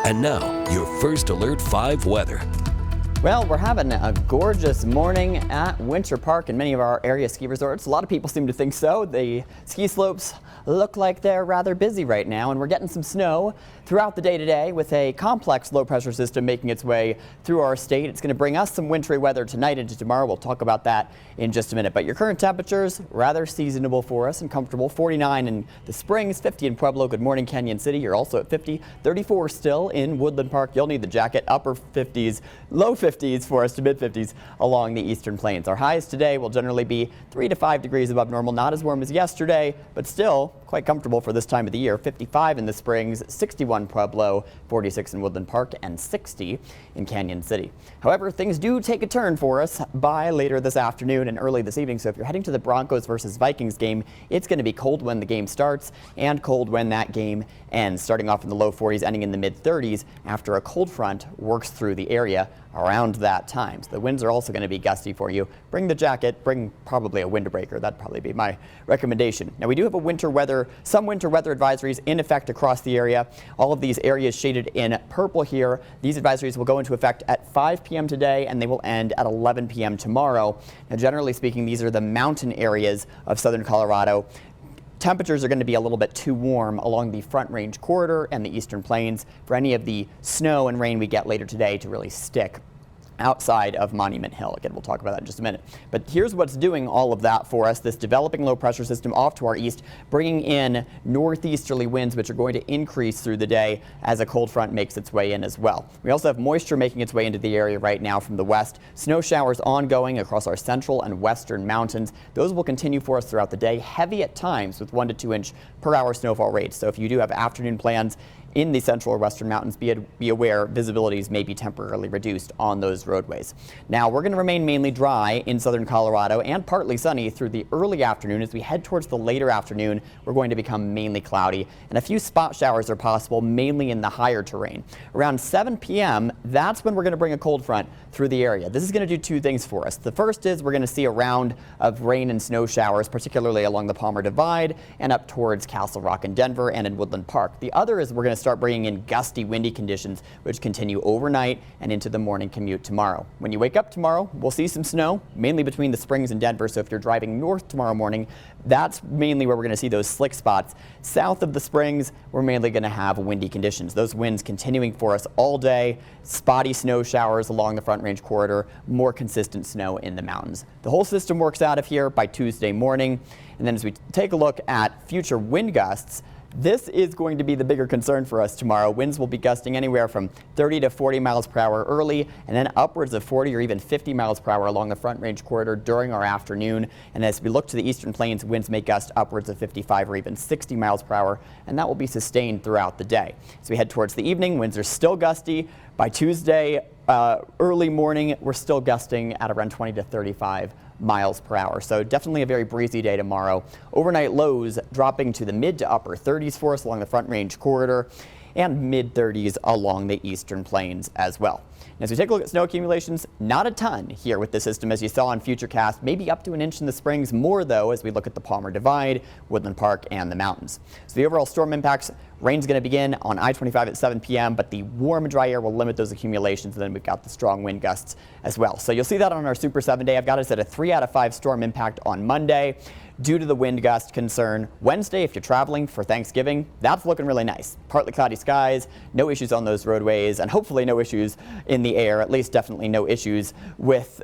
And now, your first Alert 5 weather. Well, we're having a gorgeous morning at Winter Park and many of our area ski resorts. A lot of people seem to think so. The ski slopes look like they're rather busy right now, and we're getting some snow throughout the day today with a complex low pressure system making its way through our state. It's going to bring us some wintry weather tonight into tomorrow. We'll talk about that in just a minute. But your current temperatures, rather seasonable for us and comfortable. 49 in the Springs, 50 in Pueblo. Good morning, Canyon City. You're also at 50. 34 still in Woodland Park. You'll need the jacket. Upper 50s, low 50s for us to mid 50s along the eastern plains. Our highs today will generally be 3 to 5 degrees above normal. Not as warm as yesterday, but still quite comfortable for this time of the year. 55 in the Springs, 61 Pueblo, 46 in Woodland Park, and 60 in Canyon City. However, things do take a turn for us by later this afternoon and early this evening. So if you're heading to the Broncos versus Vikings game, it's going to be cold when the game starts and cold when that game ends, starting off in the low 40s, ending in the mid 30s after a cold front works through the area around that time. So the winds are also going to be gusty for you. Bring the jacket, bring probably a windbreaker. That'd probably be my recommendation. Now we do have some winter weather advisories in effect across the area. All of these areas shaded in purple here. These advisories will go into effect at 5 p.m. today and they will end at 11 p.m. tomorrow. Now generally speaking, these are the mountain areas of southern Colorado. Temperatures are going to be a little bit too warm along the Front Range corridor and the eastern plains for any of the snow and rain we get later today to really stick outside of Monument Hill. Again, we'll talk about that in just a minute. But here's what's doing all of that for us. This developing low pressure system off to our east, bringing in northeasterly winds, which are going to increase through the day as a cold front makes its way in as well. We also have moisture making its way into the area right now from the west. Snow showers ongoing across our central and western mountains. Those will continue for us throughout the day, heavy at times with 1 to 2 inch per hour snowfall rates. So if you do have afternoon plans in the central or western mountains, be aware visibilities may be temporarily reduced on those roadways. Now we're going to remain mainly dry in southern Colorado and partly sunny through the early afternoon. As we head towards the later afternoon, we're going to become mainly cloudy and a few spot showers are possible, mainly in the higher terrain. Around 7 p.m., that's when we're going to bring a cold front through the area. This is going to do two things for us. The first is we're going to see a round of rain and snow showers, particularly along the Palmer Divide and up towards Castle Rock in Denver and in Woodland Park. The other is we're going to start bringing in gusty, windy conditions, which continue overnight and into the morning commute tomorrow. When you wake up tomorrow, we'll see some snow, mainly between the Springs and Denver. So if you're driving north tomorrow morning, that's mainly where we're going to see those slick spots. South of the Springs, we're mainly going to have windy conditions. Those winds continuing for us all day, spotty snow showers along the Front Range corridor, more consistent snow in the mountains. The whole system works out of here by Tuesday morning. And then as we take a look at future wind gusts, this is going to be the bigger concern for us tomorrow. Winds will be gusting anywhere from 30 to 40 miles per hour early and then upwards of 40 or even 50 miles per hour along the Front Range corridor during our afternoon. And as we look to the eastern plains, winds may gust upwards of 55 or even 60 miles per hour, and that will be sustained throughout the day. As we head towards the evening, winds are still gusty. By Tuesday, early morning, we're still gusting at around 20 to 35 miles per hour. So definitely a very breezy day tomorrow. Overnight lows dropping to the mid to upper 30s for us along the Front Range corridor and mid 30s along the eastern plains as well. And as we take a look at snow accumulations, not a ton here with the system as you saw on Futurecast, maybe up to an inch in the Springs, more though as we look at the Palmer Divide, Woodland Park, and the mountains. So the overall storm impacts, rain's going to begin on I-25 at 7 p.m., but the warm and dry air will limit those accumulations, and then we've got the strong wind gusts as well. So you'll see that on our Super 7 day. I've got us at a 3 out of 5 storm impact on Monday due to the wind gust concern. Wednesday, if you're traveling for Thanksgiving, that's looking really nice. Partly cloudy skies, no issues on those roadways, and hopefully no issues in the air, at least definitely no issues with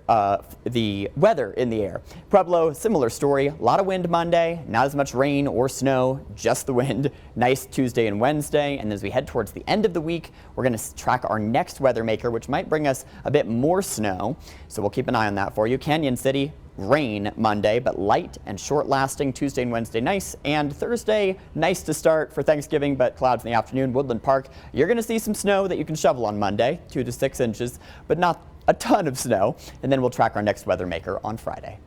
the weather in the air. Pueblo, similar story. A lot of wind Monday, not as much rain or snow, just the wind. Nice Tuesday and Wednesday, and as we head towards the end of the week, we're going to track our next weather maker, which might bring us a bit more snow, so we'll keep an eye on that for you. Canyon City, rain Monday, but light and short lasting. Tuesday and Wednesday nice, and Thursday nice to start for Thanksgiving, but clouds in the afternoon. Woodland Park, you're going to see some snow that you can shovel on Monday, 2 to 6 inches, but not a ton of snow. And then we'll track our next weather maker on Friday.